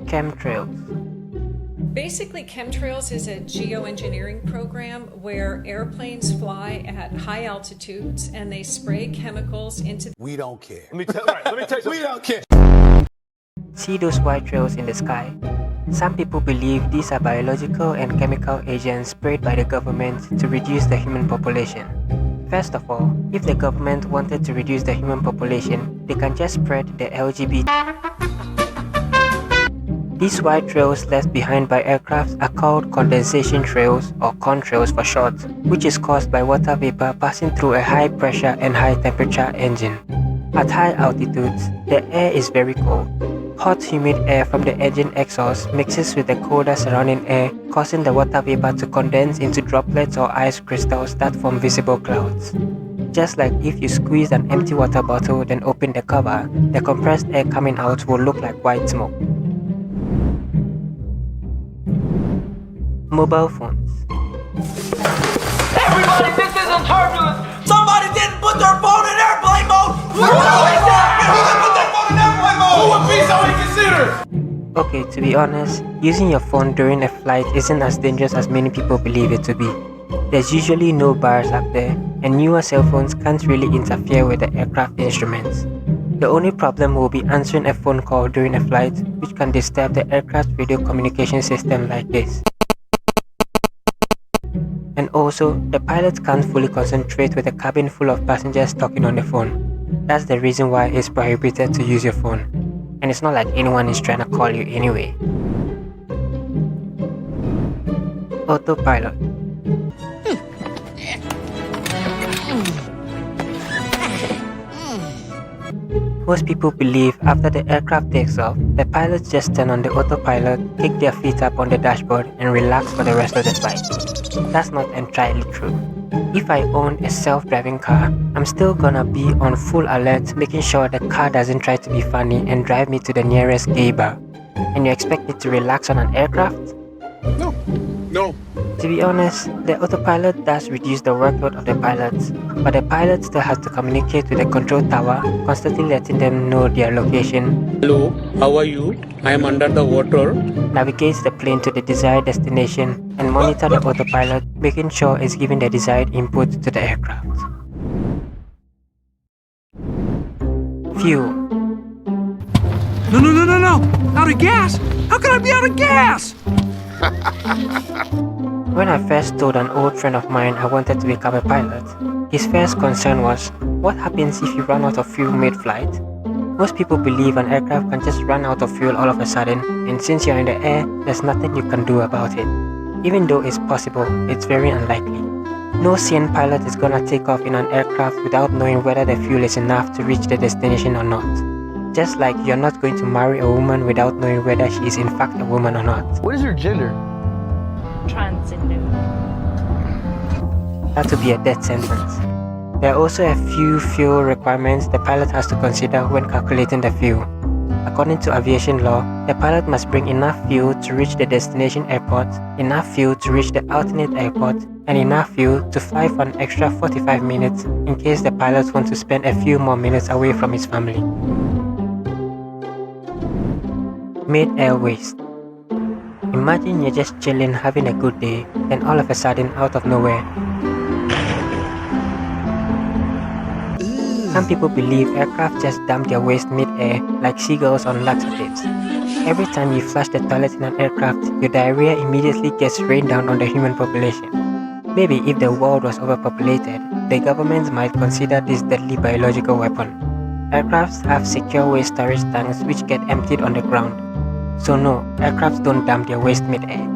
Chemtrails. Basically, chemtrails is a geoengineering program where airplanes fly at high altitudes and they spray chemicals into. We don't care. Let me tell you. We don't care. See those white trails in the sky? Some people believe these are biological and chemical agents sprayed by the government to reduce the human population. First of all, if the government wanted to reduce the human population, they can just spread the LGBT. These white trails left behind by aircraft are called condensation trails, or contrails for short, which is caused by water vapor passing through a high pressure and high temperature engine. At high altitudes, the air is very cold. Hot humid air from the engine exhaust mixes with the colder surrounding air, causing the water vapor to condense into droplets or ice crystals that form visible clouds. Just like if you squeeze an empty water bottle then open the cover, the compressed air coming out will look like white smoke. Mobile phones. Everybody, this isn't turbulence! Somebody didn't put their phone in airplane mode! Who did that? Who didn't put their phone in airplane mode? Who would be so inconsiderate? Okay, to be honest, using your phone during a flight isn't as dangerous as many people believe it to be. There's usually no bars up there, and newer cell phones can't really interfere with the aircraft instruments. The only problem will be answering a phone call during a flight, which can disturb the aircraft radio communication system like this. And also, the pilot can't fully concentrate with a cabin full of passengers talking on the phone. That's the reason why it's prohibited to use your phone. And it's not like anyone is trying to call you anyway. Autopilot. Most people believe after the aircraft takes off, the pilots just turn on the autopilot, kick their feet up on the dashboard, and relax for the rest of the flight. That's not entirely true. If I own a self-driving car, I'm still gonna be on full alert, making sure the car doesn't try to be funny and drive me to the nearest gay bar. And you expect me to relax on an aircraft? No. To be honest, the autopilot does reduce the workload of the pilots, but the pilots still have to communicate with the control tower, constantly letting them know their location. Hello, how are you? I am under the water. Navigates the plane to the desired destination, and monitor the autopilot, making sure it's giving the desired input to the aircraft. Fuel. No! Out of gas? How can I be out of gas? When I first told an old friend of mine I wanted to become a pilot, his first concern was, what happens if you run out of fuel mid-flight? Most people believe an aircraft can just run out of fuel all of a sudden, and since you're in the air, there's nothing you can do about it. Even though it's possible, it's very unlikely. No sane pilot is gonna take off in an aircraft without knowing whether the fuel is enough to reach the destination or not. Just like you're not going to marry a woman without knowing whether she is in fact a woman or not. What is your gender? Transgender. That would be a death sentence. There are also a few fuel requirements the pilot has to consider when calculating the fuel. According to aviation law, the pilot must bring enough fuel to reach the destination airport, enough fuel to reach the alternate airport, and enough fuel to fly for an extra 45 minutes in case the pilot wants to spend a few more minutes away from his family. Mid-air waste. Imagine you're just chilling, having a good day, then all of a sudden, out of nowhere, some people believe aircraft just dump their waste mid-air like seagulls on laxatives. Every time you flush the toilet in an aircraft, your diarrhea immediately gets rained down on the human population. Maybe if the world was overpopulated, the government might consider this deadly biological weapon. Aircrafts have secure waste storage tanks which get emptied on the ground. So no, aircrafts don't dump their waste mid-air.